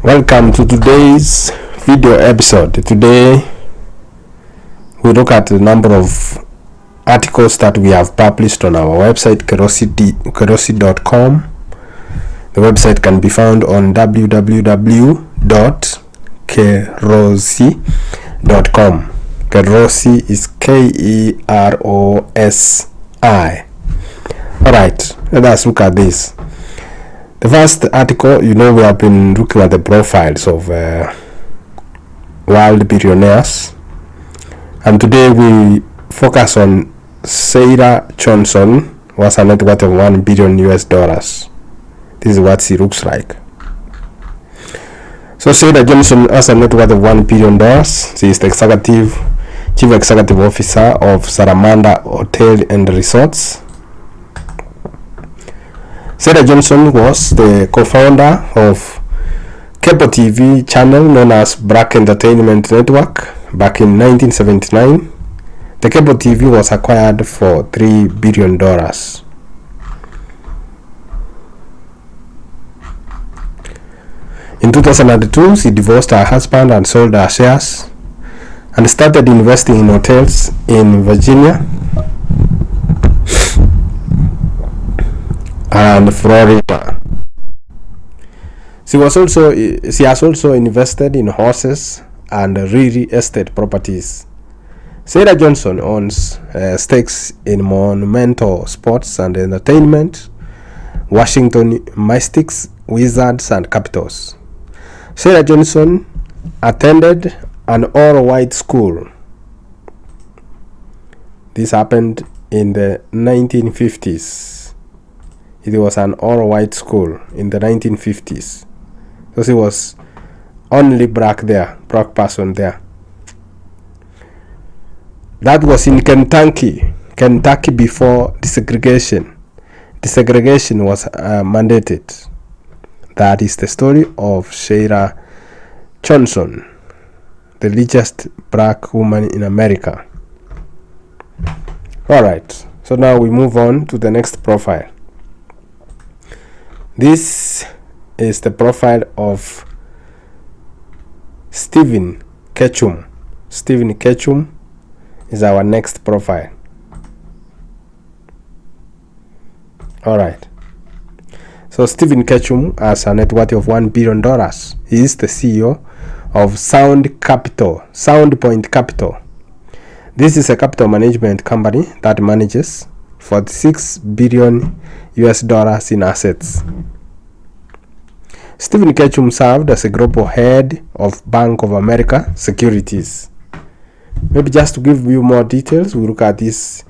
Welcome to today's video episode. Today we look at the number of articles that we have published on our website kerosi.com. The website can be found on www.kerosi.com. Kerosi is Kerosi. Alright, let us look at this. The first article, we have been looking at the profiles of world billionaires, and today we focus on Sheila Johnson, who has a net worth of $1 billion. This is what she looks like. So Sheila Johnson has a net worth of $1 billion. She is the chief executive officer of Salamander Hotel and Resorts. Sheila Johnson was the co-founder of cable TV channel known as Black Entertainment Network back in 1979. The cable TV was acquired for $3 billion. In 2002, she divorced her husband and sold her shares and started investing in hotels in Virginia and Florida. She has also invested in horses and real estate properties. Sheila Johnson owns stakes in Monumental Sports and Entertainment, Washington Mystics, Wizards, and Capitals. Sheila Johnson attended an all-white school. This happened in the 1950s. It was an all-white school in the 1950s. Because it was only black person there. That was in Kentucky before desegregation. Desegregation was mandated. That is the story of Sheila Johnson, the richest black woman in America. Alright, so now we move on to the next profile. This is the profile of Stephen Ketchum. Stephen Ketchum is our next profile. Alright. So Stephen Ketchum has a net worth of $1 billion. He is the CEO of Sound Point Capital. This is a capital management company that manages $46 billion in assets. Stephen Ketchum served as a global head of Bank of America Securities. Maybe just to give you more details, we look at this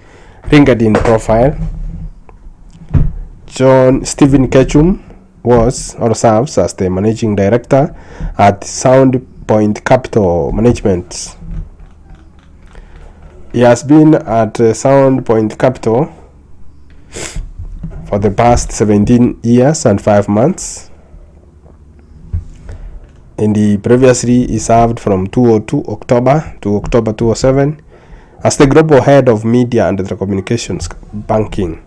LinkedIn profile. Stephen Ketchum serves as the managing director at Sound Point Capital Management. He has been at Sound Point Capital for the past 17 years and 5 months. In the previously, he served from October 2002 to October 2007 as the global head of media and telecommunications banking.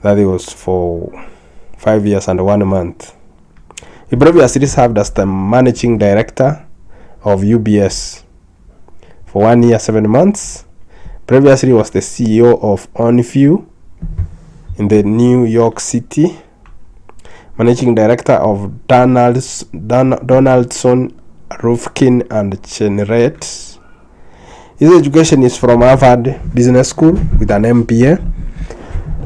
That was for 5 years and 1 month. He previously served as the managing director of UBS for 1 year 7 months. Previously was the CEO of OnView in the New York City, managing director of Donaldson, Rufkin and Cheneret. His education is from Harvard Business School with an MBA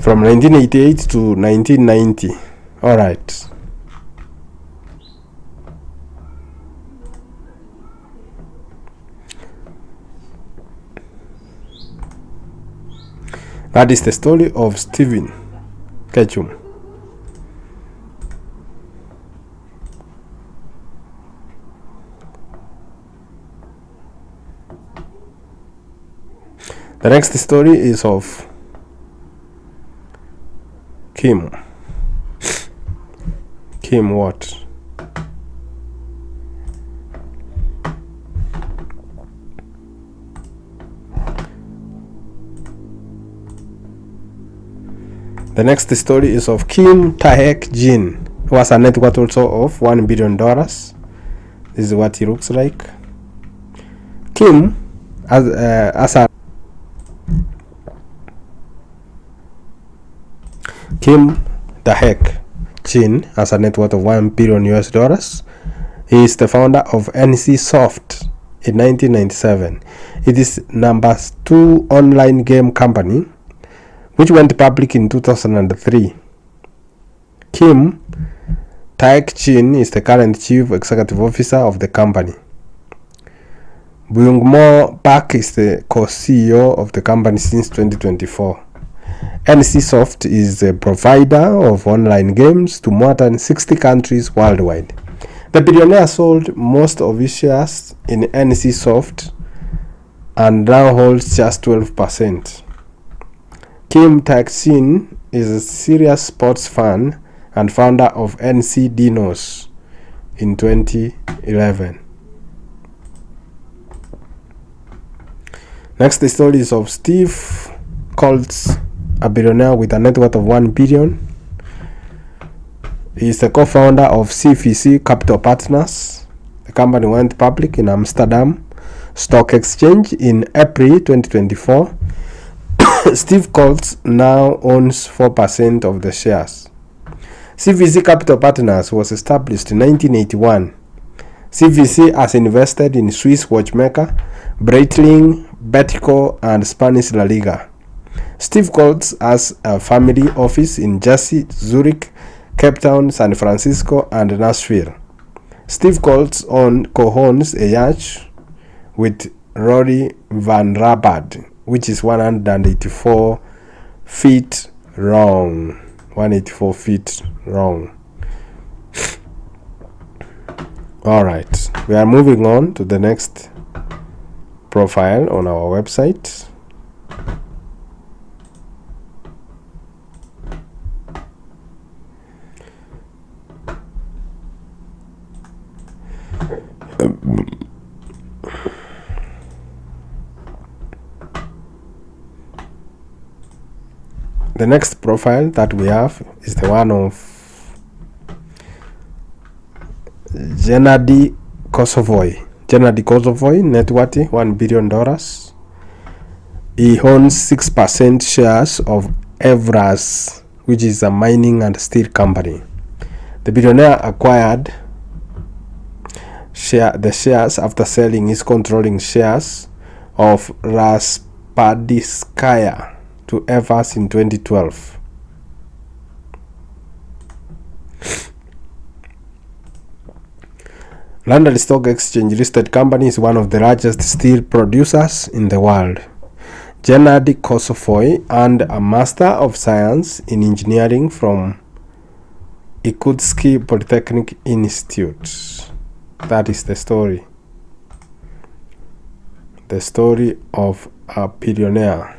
from 1988 to 1990. Alright. That is the story of Stephen Ketchum. The next story is of Kim what? The next story is of Kim Taek Jin. He has a net worth also of $1 billion. This is what he looks like. Kim, Kim Chin has a net worth of $1 billion US. He is the founder of NC Soft in 1997. It is number 2 online game company which went public in 2003. Kim Taek-chin is the current chief executive officer of the company. Byung-mo Park is the co-CEO of the company since 2024. NC Soft is a provider of online games to more than 60 countries worldwide. The billionaire sold most of his shares in NC Soft and now holds just 12%. Kim Taek-chin is a serious sports fan and founder of NC Dinos in 2011. Next, the story is of Steve Colts, a billionaire with a net worth of $1 billion. He is the co-founder of CVC Capital Partners. The company went public in Amsterdam Stock Exchange in April 2024. Steve Colts now owns 4% of the shares. CVC Capital Partners was established in 1981. CVC has invested in Swiss watchmaker Breitling, Betico, and Spanish La Liga. Steve Colts has a family office in Jersey, Zurich, Cape Town, San Francisco, and Nashville. Steve Colts co-owns a yacht with Rory Van Rabad, which is 184 feet long. 184 feet long. Alright, we are moving on to the next profile on our website. The next profile that we have is the one of Gennady Kosovoy. Gennady Kosovoy, net worth $1 billion. He owns 6% shares of Evraz, which is a mining and steel company. The billionaire acquired the shares after selling his controlling shares of Raspadskaya to Evraz in 2012. London Stock Exchange listed company is one of the largest steel producers in the world. Gennady Kosovoy earned a Master of Science in Engineering from Irkutsk Polytechnic Institute. That is the story. The story of a billionaire.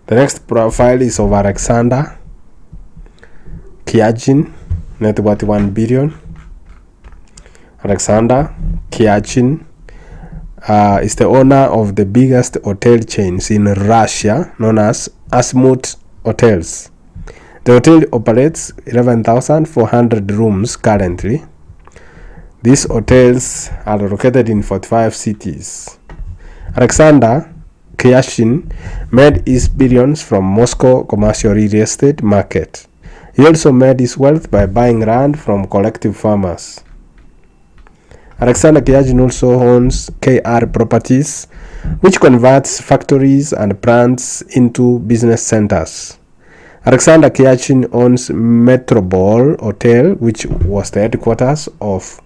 The next profile is of Alexander Kyachin, net worth $1 billion. Alexander Kyachin is the owner of the biggest hotel chains in Russia, known as Azimut Hotels. The hotel operates 11,400 rooms currently. These hotels are located in 45 cities. Alexander Kyachin made his billions from Moscow commercial real estate market. He also made his wealth by buying land from collective farmers. Alexander Kyachin also owns KR Properties, which converts factories and plants into business centers. Alexander Kyachin owns Metropole Hotel, which was the headquarters of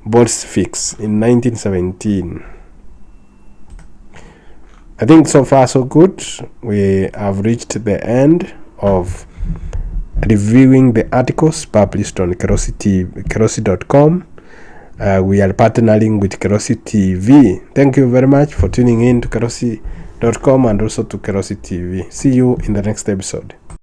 Bolshevik in 1917. I think so far so good. We have reached the end of reviewing the articles published on Kerosi.com. We are partnering with Kerosi TV. Thank you very much for tuning in to Kerosi.com and also to Kerosi TV. See you in the next episode.